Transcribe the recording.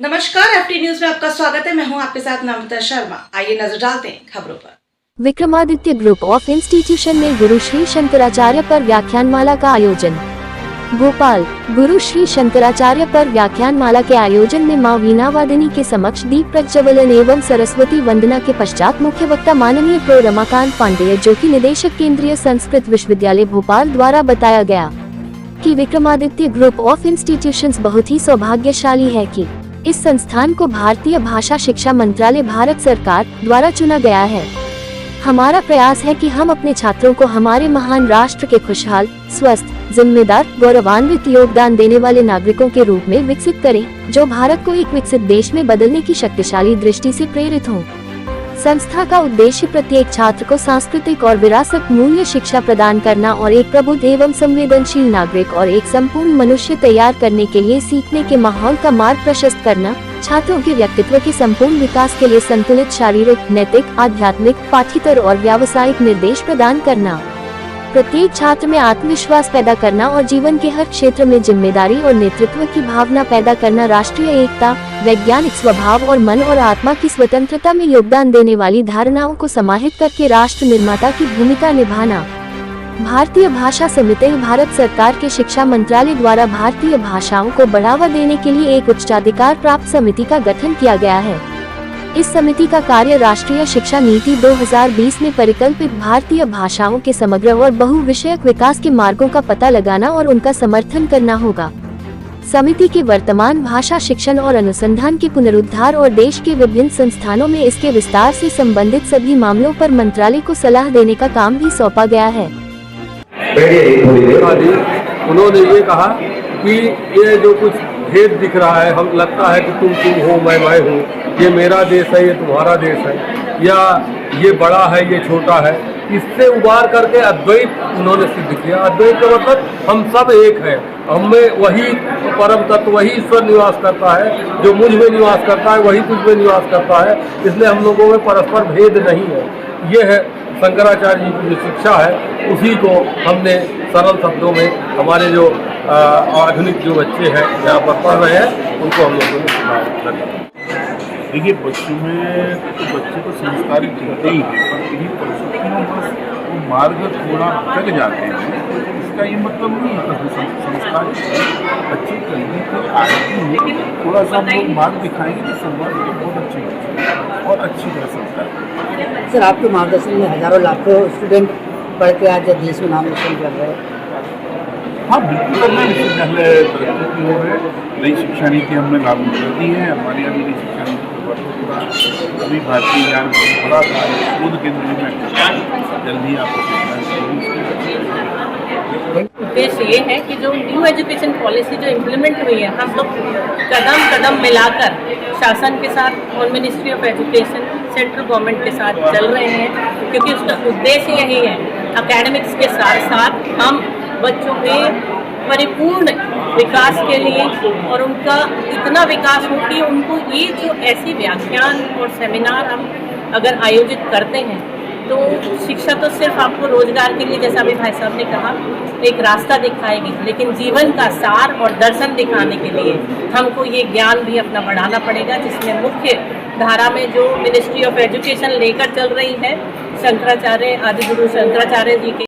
नमस्कार, FT news में आपका स्वागत है। मैं हूं आपके साथ नम्रता शर्मा। आइए नजर डालते हैं खबरों पर। विक्रमादित्य ग्रुप ऑफ इंस्टीट्यूशन में गुरु श्री शंकराचार्य पर व्याख्यानमाला का आयोजन। भोपाल। गुरु श्री शंकराचार्य पर व्याख्यानमाला के आयोजन में मां वीणा वादिनी के समक्ष दीप प्रज्वलन एवं सरस्वती वंदना के पश्चात मुख्य वक्ता माननीय प्रो रमाकांत पांडेय, जो कि निदेशक केंद्रीय संस्कृत विश्वविद्यालय भोपाल द्वारा बताया गया कि विक्रमादित्य ग्रुप ऑफ इंस्टीट्यूशंस बहुत ही सौभाग्यशाली है कि इस संस्थान को भारतीय भाषा शिक्षा मंत्रालय भारत सरकार द्वारा चुना गया है। हमारा प्रयास है कि हम अपने छात्रों को हमारे महान राष्ट्र के खुशहाल, स्वस्थ, जिम्मेदार, गौरवान्वित योगदान देने वाले नागरिकों के रूप में विकसित करें, जो भारत को एक विकसित देश में बदलने की शक्तिशाली दृष्टि से प्रेरित हों। संस्था का उद्देश्य प्रत्येक छात्र को सांस्कृतिक और विरासत मूल्य शिक्षा प्रदान करना और एक प्रबुद्ध एवं संवेदनशील नागरिक और एक संपूर्ण मनुष्य तैयार करने के लिए सीखने के माहौल का मार्ग प्रशस्त करना, छात्रों के व्यक्तित्व के संपूर्ण विकास के लिए संतुलित शारीरिक, नैतिक, आध्यात्मिक, पाठ्येतर और व्यावसायिक निर्देश प्रदान करना, प्रत्येक छात्र में आत्मविश्वास पैदा करना और जीवन के हर क्षेत्र में जिम्मेदारी और नेतृत्व की भावना पैदा करना, राष्ट्रीय एकता, वैज्ञानिक स्वभाव और मन और आत्मा की स्वतंत्रता में योगदान देने वाली धारणाओं को समाहित करके राष्ट्र निर्माता की भूमिका निभाना। भारतीय भाषा समिति भारत सरकार के शिक्षा मंत्रालय द्वारा भारतीय भाषाओं को बढ़ावा देने के लिए एक उच्चाधिकार प्राप्त समिति का गठन किया गया है। इस समिति का कार्य राष्ट्रीय शिक्षा नीति 2020 में परिकल्पित भारतीय भाषाओं के समग्र और बहुविषयक विकास के मार्गों का पता लगाना और उनका समर्थन करना होगा। समिति के वर्तमान भाषा शिक्षण और अनुसंधान के पुनरुद्धार और देश के विभिन्न संस्थानों में इसके विस्तार से संबंधित सभी मामलों पर मंत्रालय को सलाह देने का काम भी सौंपा गया है। उन्होंने ये कहा कि ये जो कुछ भेद दिख रहा है, हम लगता है कि तुम हो, मैं हूँ, ये मेरा देश है, ये तुम्हारा देश है, या ये बड़ा है, ये छोटा है, इससे उबार करके अद्वैत उन्होंने सिद्ध किया। अद्वैत का मतलब हम सब एक हैं, हमें वही परम तत्व, वही ईश्वर निवास करता है, जो मुझ में निवास करता है वही तुझ में निवास करता है, इसलिए हम लोगों में परस्पर भेद नहीं है। ये है शंकराचार्य जी की जो शिक्षा है, उसी को हमने सरल शब्दों में हमारे जो आधुनिक जो बच्चे हैं यहाँ पर पढ़ रहे हैं उनको हम लोगों ने सुनाया। देखिए, बच्चों में तो बच्चे को संस्कारित होते ही हैं, पर इन्हीं परिस्थितियों में वो मार्ग थोड़ा भटक जाते हैं। इसका ये मतलब नहीं है कि संस्कारित बच्चे कहीं तो आगे थोड़ा सा हम लोग मार्ग दिखाएंगे तो समाज को बहुत अच्छी और अच्छी तरह संस्कार। सर, आपके मार्गदर्शन में हजारों लाखों स्टूडेंट पढ़ के आज देश में नाम रोशन कर रहे हैं। हाँ, बिल्कुल करना है। इससे पहले तरक्की की हो है, नई शिक्षा नीति हमने लागू कर दी है। हमारे यहाँ नई शिक्षा नीति अभी भारतीय ज्ञान बड़ा शोध केंद्र में जल्दी आपको उद्देश्य ये है कि जो न्यू एजुकेशन पॉलिसी जो इम्प्लीमेंट हुई है, हम लोग कदम कदम मिलाकर शासन के साथ और ministry of education central government के साथ चल रहे हैं, क्योंकि उसका उद्देश्य यही है एकेडमिक्स के साथ साथ हम बच्चों के परिपूर्ण विकास के लिए और उनका इतना विकास हो कि उनको ये जो ऐसी व्याख्यान और सेमिनार हम अगर आयोजित करते हैं तो शिक्षा तो सिर्फ आपको रोजगार के लिए, जैसा अभी भाई साहब ने कहा, एक रास्ता दिखाएगी, लेकिन जीवन का सार और दर्शन दिखाने के लिए हमको ये ज्ञान भी अपना बढ़ाना पड़ेगा, जिसमें मुख्य धारा में जो मिनिस्ट्री ऑफ एजुकेशन लेकर चल रही है शंकराचार्य आदिगुरु शंकराचार्य जी के